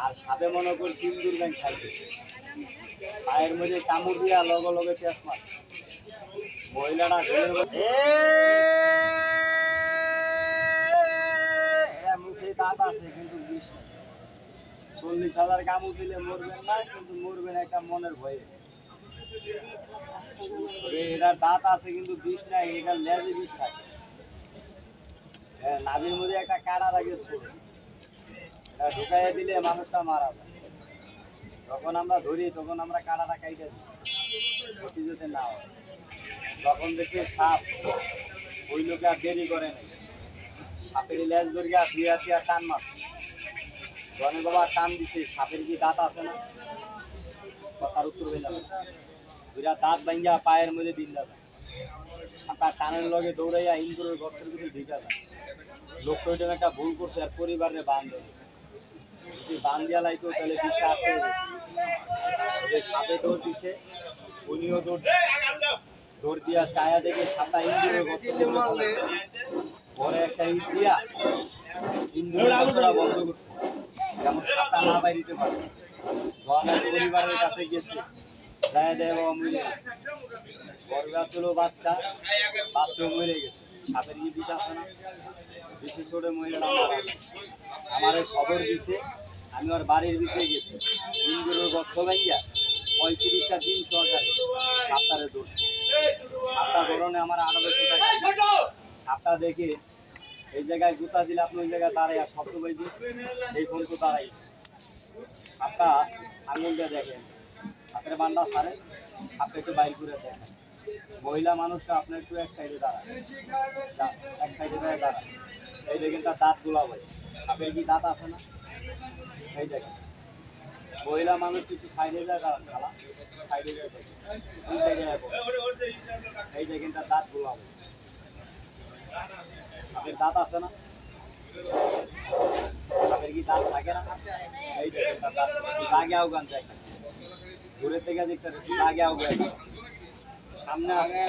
আর সাপে মনে করি সিন্দুর ব্যাংক খাইতেছে, পায়ের মধ্যে কামড় দিয়া লগে লগে চেস মার মহিলাটা মুখে দাঁত আছে কিন্তু বিষ নেই। 40,000 কামড় দিলে মরবেন না, কিন্তু মরবেন একটা মনের ভয়ে। এটার দাঁত আছে কিন্তু বিষ নাই, এটার লেজে বিষ থাকে। নাভির মধ্যে একটা কাঁটা লাগে ছোট, এটা ঢুকাইয়া দিলে মানুষটা মারা যায়। যখন আমরা ধরি তখন আমরা কাঁটাটা কাইটা দিই, ক্ষতি যাতে না হয়। তখন দেখি সাপ, ওই লোকে আর দেরি করে নাই, সাপের লেজ ধরিয়া ধুয়ে আসি আর টান মারছে। জনে বাবা টান দিছে, সাপের কি দাঁত আছে না? কথার উত্তর হয়ে যাবে, দুইটা দাঁত ভাঙ্গা পায়ের মধ্যে দিন যাবে। আপনার টানের লগে দৌড়াইয়া ইন্দুরের গর্তের ভিতরে ঢুকা যায়। লোকটা ওইটা একটা ভুল করছে, আর পরিবারের বান দেবে। যদি বান দিয়া লাইতো তাহলে বিষটা আসতে সাপে দৌড় দিচ্ছে, উনিও দৌড় দিয়া চায়া দেখে সাপটা ইন্দুরের গর্তের ভিতরে পরে একটা ইট দিয়া ইন্দুরের গর্তটা বন্ধ করছে, যেমন সাপটা না বাইরিতে পারে। জনের পরিবারের কাছে গেছে, যায় দেয় বাবা মরে গেছে, গর্ভা ছিল বাচ্চা, বাচ্চা মরে গেছে। সাপের কি বিষ আছে না? বিশেষ করে মহিলাটা মারা যায়। আমার খবর দিছে, আমি ওর বাড়ির ভিতরে গেছি, তিনগুলো গর্ত ভাইয়া 35টা দিন সহকারে সাপটারে ধরছে। সাপটা ধরনে আমার 1800 টাকা। সাপটা দেখে এই জায়গায় জুতা দিলে আপনি ওই জায়গায় দাঁড়াই আর শব্দ পাই দিই, এই ফোন তো দাঁড়াই। সাপটা আঙুল দিয়ে দেখেন, সাপের বান্ডা সারে, সাপটা একটু বাইর করে দেখেন। মহিলা মানুষরা আপনার একটু এক সাইডে দাঁড়ায়, এক সাইডে দাঁড়ায়। এই দেখেন তার দাঁত গুলা ভাই, সাপের কি দাঁত আছে না? এই দেখেন মহিলা মানুষ একটু সাইডে যায় দাঁড়ান, খালা সাইডে যায় দেখেন, দুই সাইডে এই দেখেন তার দাঁত গুলা ভাই, সাপের দাঁত আছে না? সাপের কি দাঁত থাকে না? এই দেখেন তার দাঁত, দাগে আউগান যায়, দূরের থেকে দেখতে দাগে আউগান, সামনে আসে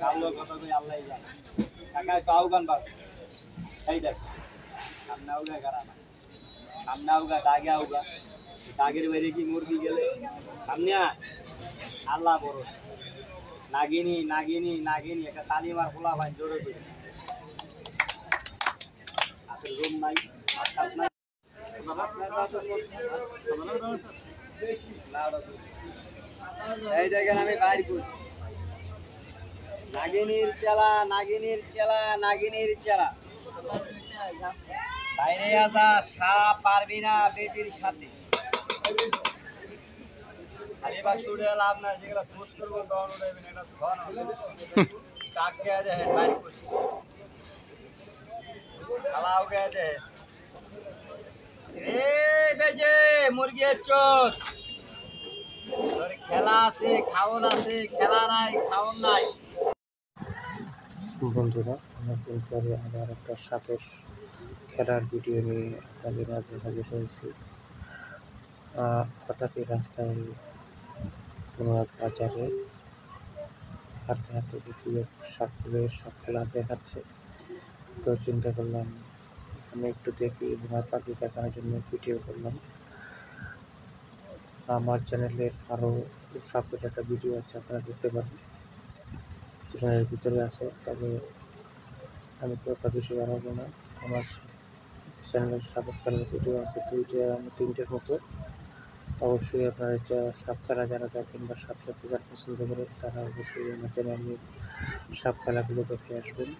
কালো কথা কই আল্লাহ জানে, টাকায় তো আউগান পাবে। এই দেখ সামনে আউগা গাড়া না, সামনে আউগা দাগে আউগা, দাগের বাইরে কি মুরগি গেলে সামনে আল্লাহ বড়। নাগিনী নাগিনী নাগিনী একটা তালিমার খোলা ভাই জোরে করে, হাতের রুম নাই, হাত নাই। এই দেখেন আমি বাইর করি, নাগিনীর চেলা নাগিনীর চেলা নাগিনীর চেলা, বাইরে আসা সাপ পারবি না বেটির সাথে। এবার শুনে লাভ না, যেগুলো দোষ করবো তখন উঠাইবেন, এটা ধন কাক গেয়া যায় বাইর করি, খালাও গেয়া যায়। বেজে মুরগির চোখ, খেলা আছে খাওন আছে, খেলা নাই খাওন নাই। বন্ধুরা, অনেকদিন পরে আবার একটা সাপের খেলার ভিডিও নিয়ে আপনাদের মাঝে হাজির হয়েছি। হঠাৎই রাস্তায় কোনো এক বাজারে হাঁটতে হাঁটতে দেখি সাপ খেলা দেখাচ্ছে। তো চিন্তা করলাম আমি একটু দেখি এবং আপনাকে দেখানোর জন্য ভিডিও করলাম। আমার চ্যানেলের আরও সাপের একটা ভিডিও আছে, আপনারা দেখতে পারেন, চ্যানেলের ভিতরে আছে। তবে আমি কথা বেশি বাড়াবো না, আমার চ্যানেলের সাপের খেলার ভিডিও আছে 3টের মতো। অবশ্যই আপনারা সাপ খেলা যারা দেখেন বা সাপ দেখতে যারা পছন্দ করেন, তারা অবশ্যই আমার চ্যানেলে সাপ খেলাগুলো দেখে আসবেন।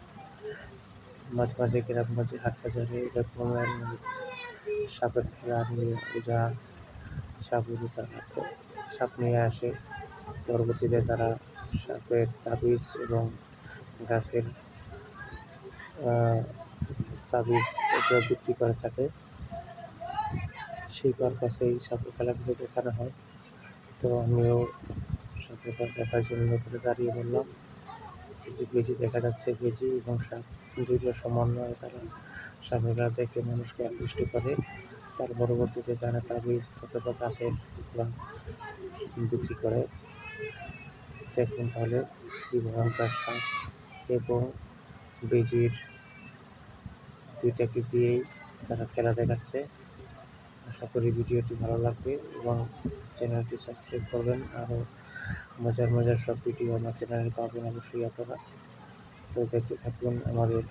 মাঝে মাঝে গ্রামগঞ্জে হাট বাজারে এরকম সাপের খেলা নিয়ে ওঝা সাপুরে তারা সাপ নিয়ে আসে, পরবর্তীতে তারা সাপের তাবিজ এবং গাছের তাবিজ এগুলো বিক্রি করে থাকে, সেই পারপাসে এই সাপের খেলাগুলো দেখানো হয়। তো আমিও সাপের খেলা দেখার জন্য করে দাঁড়িয়ে বললাম। বেজি দেখা যাচ্ছে, বেজি এবং সাপ দুইটা সমন্বয়ে তারা সাপের খেলা দেখে মানুষকে আকৃষ্ট করে। তার পরবর্তীতে তারা তাবিজ অথবা গাছের বিক্রি করে। দেখুন তাহলে কি ভয়ঙ্কর সাপ এবং বেজির দুইটাকে দিয়েই তারা খেলা দেখাচ্ছে। আশা করি ভিডিওটি ভালো লাগবে এবং চ্যানেলটি সাবস্ক্রাইব করবেন। আরও মজার মজার সব ভিডিও আমার চ্যানেলে পাবেন অবশ্যই আপনারা। তো দেখতে থাকুন আমাদের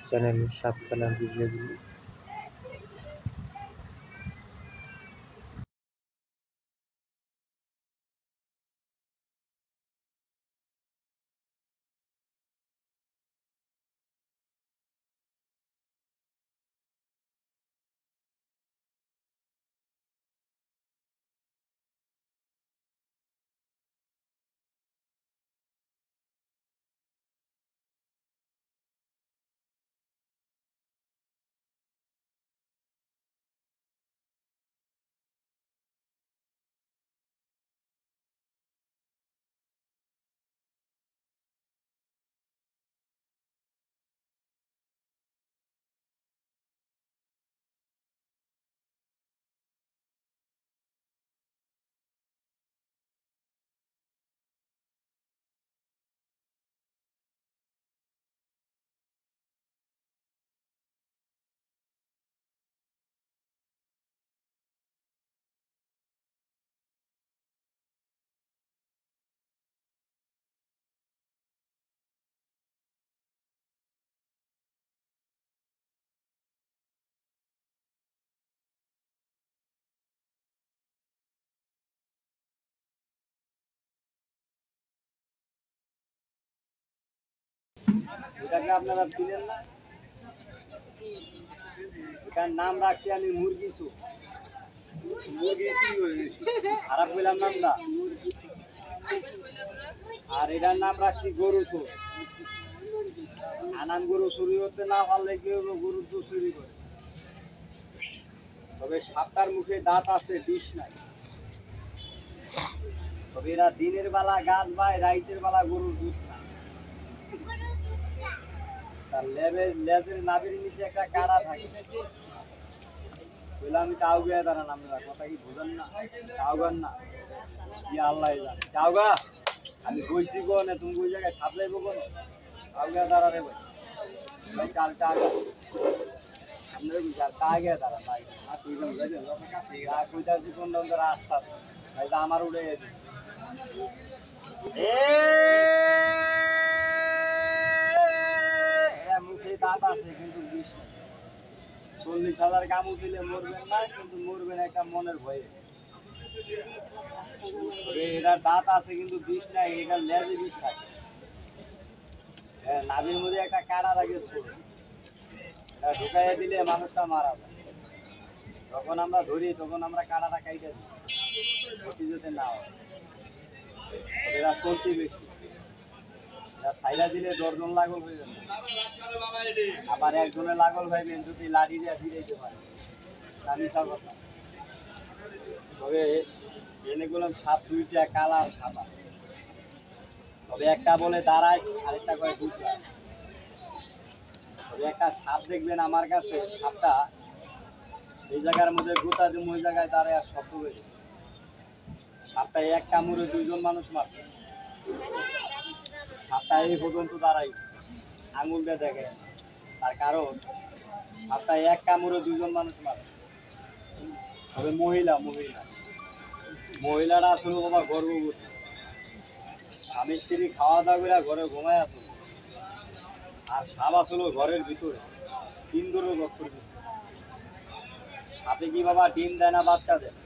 চ্যানেলের সাপ খেলার ভিডিওগুলি। এটাকে আপনারা চিনেন না? এটার নাম রাখছি আমি মুরগি সুপ। মুরগি খারাপ বললাম নামটা। আর এটার নাম রাখছি গরু সুপ। আনান গরু চুরি করতে না পারলে কি হবে, গরু তো চুরি করে। তবে সাপটার মুখে দাঁত আছে, বিষ নাই। তবে এরা দিনের বেলা গাছ বায়, রাইতের বেলা গরুর দুধ খায়। তার লেজের নাভির নিচে একটা কাড়া থাকে। বলে আমি টাউগা দাঁড়ান, আপনারা কথা কি বুঝেন না? টাউগান না কি আল্লাহ জানে। টাউগা আমি বইছি কোনে, তুমি ওই জায়গায় সাপ লাইবো কোনে? টাউগা দাঁড়ারে ভাই, ভাই কাল টাউগা আপনারা বুঝার টাউগা দাঁড়ান ভাই। আর তুই বুঝাইছেন কইতাছি কোন রাস্তা ভাই, আমার উড়ে গেছে। মুখে দাঁত আছে কিন্তু বিষ নেই। 40,000 কামড় দিলে মরবেন না, কিন্তু মরবেন একটা মনের ভয়ে। এটার দাঁত আছে কিন্তু বিষ নাই, এটার লেজে বিষ থাকে। নাভির মধ্যে একটা কাঁটা লাগে ছোট, এটা ঢুকাইয়া দিলে মানুষটা মারা যায়। যখন আমরা ধরি তখন আমরা কাঁটাটা কাইটা দিই, ক্ষতি যাতে না হয়। এরা চলতি বেশি, সাইডা দিলে 10 জন লাগল হয়ে যাবে। আবার একজনে লাগল ভাইবেন যদি লাঠি দিয়ে ফিরাইতে পারে, আমি সব কথা। তবে এনে গেলাম সাপ দুইটা, কালা আর সাদা। তবে একটা বলে দাঁড়ায়, আরেকটা করে দুধরা। তবে একটা সাপ দেখবেন আমার কাছে, সাপটা এই জায়গার মধ্যে গোটা দিন ওই জায়গায় দাঁড়ায় আর শব্দ হয়েছে। সাপটা এক কামড়ে 2 জন মানুষ মারছে। সাপটা এই পর্যন্ত দাঁড়াই, আঙুল দিয়ে দেখে। তার কারণ সাপটা এক কামড়ে 2 জন মানুষ মারছে। তবে মহিলাটা আসলে বাবা গর্ভবতী, স্বামী স্ত্রী খাওয়া দাওয়া করে ঘরে ঘুমায় আসলো। আর সাপ আসলো ঘরের ভিতরে, ইন্দুরের গর্তের ভিতরে। সাপে কি বাবা ডিম দেয় না বাচ্চা দেয়?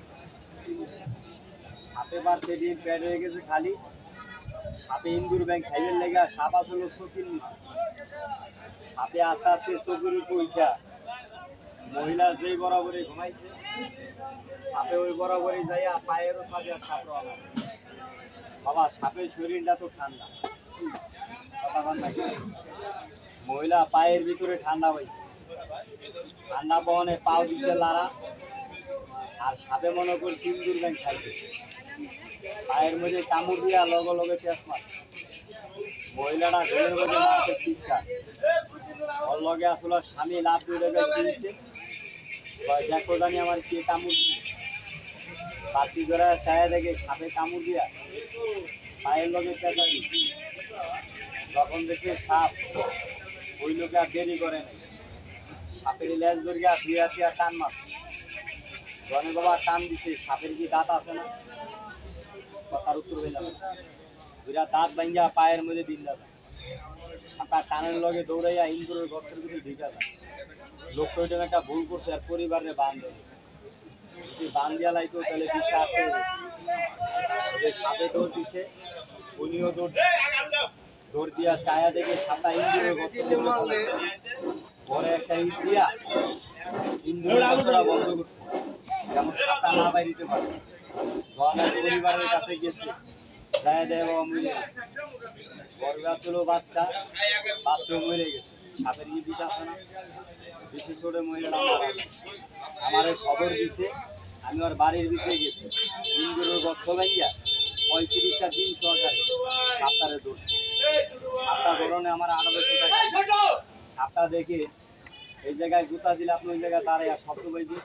সাপে পারছে ডিম, পেট হয়ে গেছে খালি। সাপে ইন্দুর ব্যাংক খাইবেন লেগে, আর সাপ আসলো চোখের নিচে। সাপে আস্তে আস্তে চোখের উপর উঠা মহিলা যেই বরাবরই ঘুমাইছে, সাপে ওই বরাবরই যাইয়া পায়েরও সাজে সাপ রওনা। বাবা সাপের শরীরটা তো ঠান্ডা, কথা বল নাকি? মহিলা পায়ের ভিতরে ঠান্ডা পাইছে, ঠান্ডা বহনে পাও দিচ্ছে লাড়া। আর সাপে মনে করি ইন্দুর ব্যাংক খাইতেছে, পায়ের মধ্যে কামড় দিয়া লগে লগে পেঁচ মারছে। মহিলাটা ঘরের মধ্যে মারছে চিৎকার। ওর লগে আসলে স্বামী লাভ দিয়ে দিয়েছে, দেখো জানি আমার কে কামড় দিচ্ছে। বাতি ধরে ছায়া দেখে সাপে কামড় দিয়া পায়ের লগে পেঁচা দিচ্ছে। যখন দেখে সাপ, ওই লোকে আর দেরি করে নাই, সাপের লেজ ধরিয়া ধুইয়া টান মারছে। জনের বাবা টান দিছে, সাপের কি দাঁত আছে না? কথার উত্তর হইলাম দুইটা দাঁত ভাঙ্গা পায়ের মধ্যে দিন দাদা আপনার টানের লগে দৌড়াইয়া ইন্দুরের গর্তের ভিতরে ঢুকা যায়। লোকটা ওইটা একটা ভুল করছে আর পরিবারে বান দেয়, যদি বান দিয়া লাইতো তাহলে বিষটা আছে। সাপে দৌড় দিচ্ছে, উনিও দৌড় দিয়া চায়া দেখে সাপটা ইন্দুরের গর্তের ভিতরে পরে একটা ইট দিয়া ইন্দুরের গর্তটা বন্ধ করছে, যেমন সাপটা না বাইরিতে পারে। জনের পরিবারের কাছে গেছে, যায় দেয় বাবা মরে বরগা ছিল বাচ্চা, বাচ্চাও মরে গেছে। সাপের কি বিষ আছে না? বিশেষ করে মহিলাটা আমার খবর দিছে, আমি ওর বাড়ির ভিতরে গেছি, ইন্দুরের গর্ত ভাঙ্গা 35টা দিন সহকারে সাপটারে ধরছে। সাপটা ধরনে আমার 1800 টাকা। সাপটা দেখে এই জায়গায় জুতা দিলে আপনি ওই জায়গায় দাঁড়াই আর শব্দ পাইছি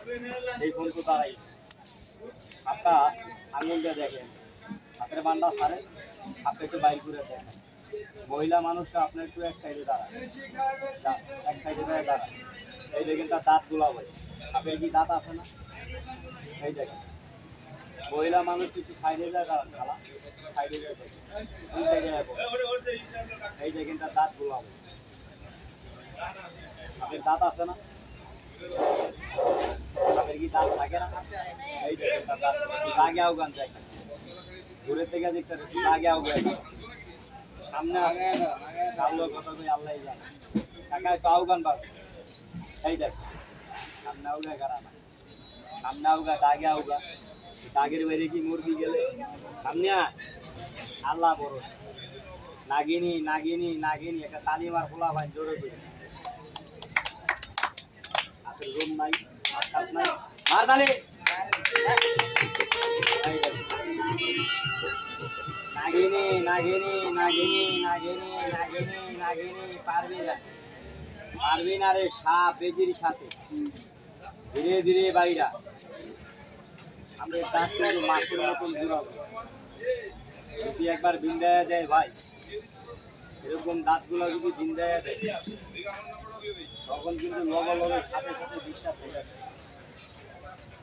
এই ফোন তো দাঁড়াই। সাপটা আঙুল দিয়ে দেখেন, সাপের বান্ডা ছাড়ে, সাপটা একটু বাইর করে দেখেন। মহিলা মানুষরা আপনার একটু এক সাইডে দাঁড়ায়, এক সাইডে দাঁড়ায়। এই দেখেন তার দাঁত গুলা হয়, সাপের কি দাঁত আছে না? এই দেখেন মহিলা মানুষ একটু সাইডে যায় দাঁড়ান, খালা সাইডে যায়, দুই সাইডে যায়। এই দেখেন তার দাঁত গুলা হয়, সাপের দাঁত আছে না? সাপের কি দাঁত থাকে না? এই দেখেন তার দাঁত লাগে আউগান যায়, দূরে থেকে দেখতে লাগে আউগান সামনে আগে কালো কথা কই আল্লাহ জানে। কাকা একটু আউগান পাবে, এই দেখ সামনে আউগা গাড়া না, সামনে আউগা দাগে আউগা, দাগের বাইরে কি মুরগি গেলে সামনে আল্লাহ বড়। নাগিনী নাগিনী নাগিনী একটা তালিমার খোলা ভাই জোরে করে হাতের রুম নাই, হাত নাই, মার তালি। নাগিনী নাগিনী নাগিনী নাগিনী নাগিনী নাগিনী পারবি না, পারবি না রে। সাপ বেজির সাথে ধীরে ধীরে বাইরা আমাদের দাঁত কিন্তু মাছের মতন জুড়াবো। যদি একবার বিন্দায়া দেয় ভাই, এরকম দাঁতগুলো যদি বিন্দায়া দেয় তখন কিন্তু লগে লগে সাথে সাথে বিশ্বাস হয়ে যাবে।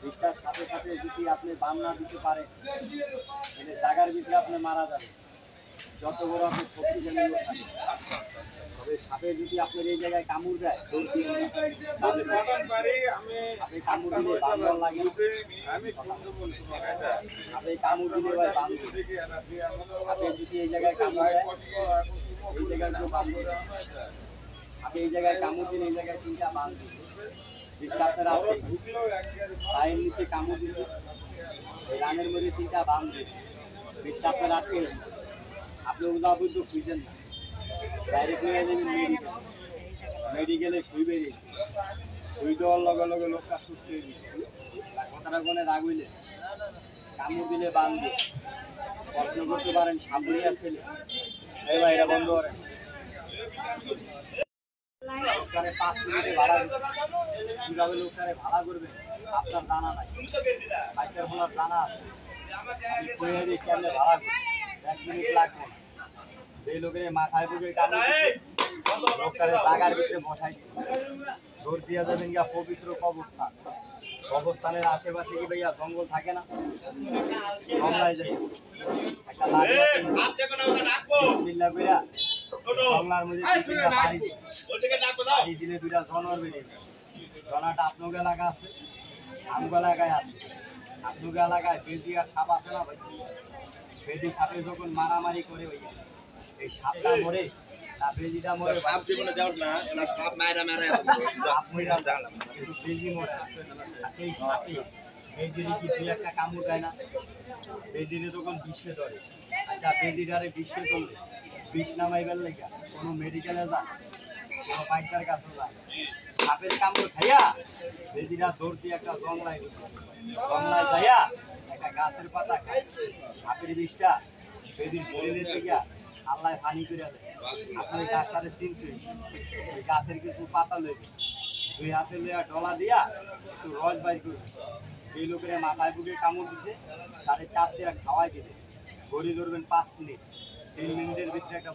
বিশ্বাস সাথে সাথে যদি আপনি বান না দিতে পারেন তাহলে জায়গার ভিতরে আপনি মারা যাবেন, যত বড় আপনি শক্তিশালী লোক থাকেন। তবে সাপে যদি আপনার এই জায়গায় কামড় দেয়, আপনি কামড় দিলে বান্দর লাগে, আপনি কামড় দিলে ভাই বান্দর, আপনি যদি এই জায়গায় কামড় দেয় এই জায়গায় কেউ বান্দর, আপনি এই জায়গায় কামড় দিলে এই জায়গায় 3টা বান্দর বিশ্বাসের আছে। পায়ের নিচে কামড় দিলে এই রানের মধ্যে 3টা বান্দর বিশ্বাসের আটকে, আপনি ওগুলো বুঝতে খুঁজছেন না, ডাইরেক্ট নিয়ে যাবেন মেডিকেলে শুই বেরিয়েছে, শুই দেওয়ার লগে লগে লোকটা সুস্থ হয়ে গেছে। কথাটা কোনে রাগ হইলে কামড় দিলে বান্ধে প্রশ্ন করতে পারেন সাবধানে ছেলে এই ভাই এটা বন্ধ করেন। 5 মিনিটে ভাড়া কিভাবে লোকটারে ভাড়া করবে আপনার জানা নাই, বাইকের ফোনার জানা আছে, কেমনে ভাড়া করবে 1 মিনিট লাগবে না। সেই লোকের মাথায় বুঝে লোকটারে জায়গার ভিতরে বসাই দৌড় দিয়ে যাবেন গিয়া পবিত্র কবরস্থান। কবরস্থানের আশেপাশে কি ভাইয়া জঙ্গল থাকে না? জঙ্গলায় যাই একটা জঙ্গলার মধ্যে বাড়ি দিলে 2টা জনর বেরিয়ে যায়। জনাটা আপনার এলাকা আছে, আমগো এলাকায় আছে। আপনার এলাকায় বেদি আর সাপ আছে না ভাই? বেদি সাপে যখন মারামারি করে ভাইয়া এই সাপটা মরে না বেজিটা মরে, সাপ জীবনে যাও না, এলা সাপ মাইরা মারা সাপ মইরা জানলাম কিন্তু বেজি মরে। এই সাপে বেজির কি 2-1টা কামড় দেয় না? বেজিরে তখন বিশ্বে ধরে। আচ্ছা বেজিটারে বিশ্বে ধরলে বিষ নামাইবার লেগা কোনো মেডিকেলে যায়, কোনো পাইকার কাছে যায়, সাপের কামড় খাইয়া বেজিরা দৌড় দিয়ে একটা জংলায় যাইয়া একটা গাছের পাতা খায়, সাপের বিষটা বেজির শরীরের থেকে আল্লাহ পানি করে দেয়। আপনি গাছটারে চিনতে ওই গাছের কিছু পাতা লইবে, 2 হাতে লইয়া ডলা দিয়া একটু রস বাইর করবে, এই লোকের মাথায় বুকে কামড় দিতে তারে 4 দিয়ে খাওয়াই দিবে, গড়ি ধরবেন 5 মিনিট, 3 মিনিটের ভিতরে একটা